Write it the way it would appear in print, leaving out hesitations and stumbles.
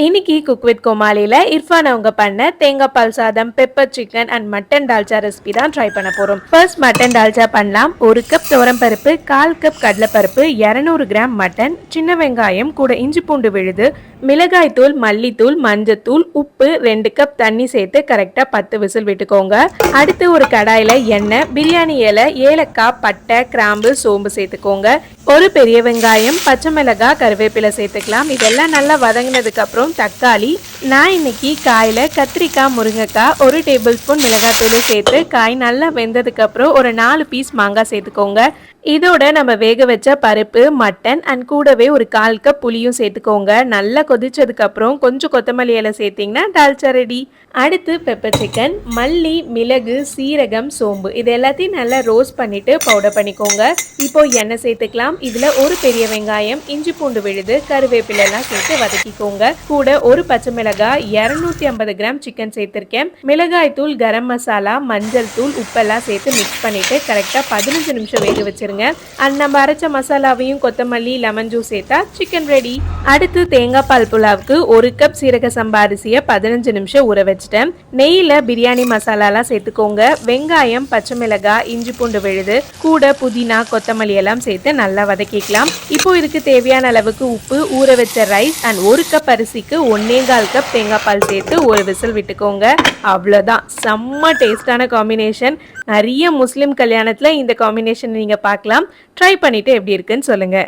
இன்னைக்கு cook with கோமாலியில் Irfan அவங்க பண்ண தேங்காய் பால் சாதம், pepper chicken and mutton dalcha recipe தான் ட்ரை பண்ண போகிறோம். ஃபர்ஸ்ட் மட்டன் டால்ச்சா பண்ணலாம். 1 கப் துவரம்பருப்பு, 1/4 கப் கடலைப்பருப்பு, 200 கிராம் மட்டன், சின்ன வெங்காயம், கூட இஞ்சி பூண்டு விழுது, மிளகாய் தூள், மல்லித்தூள், மஞ்சத்தூள், உப்பு, 2 கப் தண்ணி சேர்த்து கரெக்டாக 10 விசில் விட்டுக்கோங்க. அடுத்து ஒரு கடாயில் எண்ணெய், பிரியாணி இலை, ஏலக்காய், பட்டை, கிராம்பு, சோம்பு சேர்த்துக்கோங்க. ஒரு பெரிய வெங்காயம், பச்சை மிளகாய், கருவேப்பிலை சேர்த்துக்கலாம். இதெல்லாம் நல்லா வதங்கினதுக்கு அப்புறம் தக்காளி, நான் இன்னைக்கு காயில கத்திரிக்காய், முருங்கைக்காய், 1 டேபிள் ஸ்பூன் மிளகாத்தூள் சேர்த்து காய் நல்லா வெந்ததுக்கு அப்புறம் ஒரு 4 பீஸ் மாங்காய் சேர்த்துக்கோங்க. இதோட நம்ம வேக வச்ச பருப்பு, மட்டன் அண்ட் கூடவே ஒரு 1/4 கப் புளியும் சேர்த்துக்கோங்க. நல்லா கொதிச்சதுக்கு அப்புறம் கொஞ்சம் கொத்தமல்லி இலை சேர்த்தீங்கன்னா டால்ச்சா ரெடி. அடுத்து பெப்பர் சிக்கன், மல்லி, மிளகு, சீரகம், சோம்பு இது எல்லாத்தையும் நல்லா ரோஸ்ட் பண்ணிட்டு பவுடர் பண்ணிக்கோங்க. இப்போ எண்ணெய் சேர்த்துக்கலாம். இதுல ஒரு பெரிய வெங்காயம், இஞ்சி பூண்டு விழுது, கருவேப்பிலை எல்லாம் சேர்த்து வதக்கிக்கோங்க. கூட ஒரு பச்சை மிளகாய், 250 கிராம் சிக்கன் சேர்த்திருக்கேன். மிளகாய் தூள், கரம் மசாலா, மஞ்சள் தூள், உப்பெல்லாம் சேர்த்து மிக்ஸ் பண்ணிட்டு கரெக்டா 15 நிமிஷம் வேக வச்சிருங்க. அண்ட் நம்ம அரைச்ச மசாலாவையும் கொத்தமல்லி, லெமன் ஜூஸ் சேர்த்தா சிக்கன் ரெடி. அடுத்து தேங்காய் பால் புலாவுக்கு 1 கப் சீரக சம்பா அரிசியை 15 நிமிஷம் ஊற வச்சிட்டேன். நெய்யில பிரியாணி மசாலாலாம் சேர்த்துக்கோங்க. வெங்காயம், பச்சை மிளகாய், இஞ்சி பூண்டு விழுது, கூட புதினா, கொத்தமல்லி எல்லாம் சேர்த்து நல்லா வதக்கிக்கலாம். இப்போ இதுக்கு தேவையான அளவுக்கு உப்பு, ஊற வச்ச ரைஸ் அண்ட் 1 கப் அரிசிக்கு 1/4 கப் தேங்காய் பால் சேர்த்து ஒரு விசில் விட்டுக்கோங்க. அவ்வளோதான். செம்ம டேஸ்டான காம்பினேஷன். நிறைய முஸ்லிம் கல்யாணத்துல இந்த காம்பினேஷன் நீங்க பார்க்கலாம். ட்ரை பண்ணிட்டு எப்படி இருக்குன்னு சொல்லுங்க.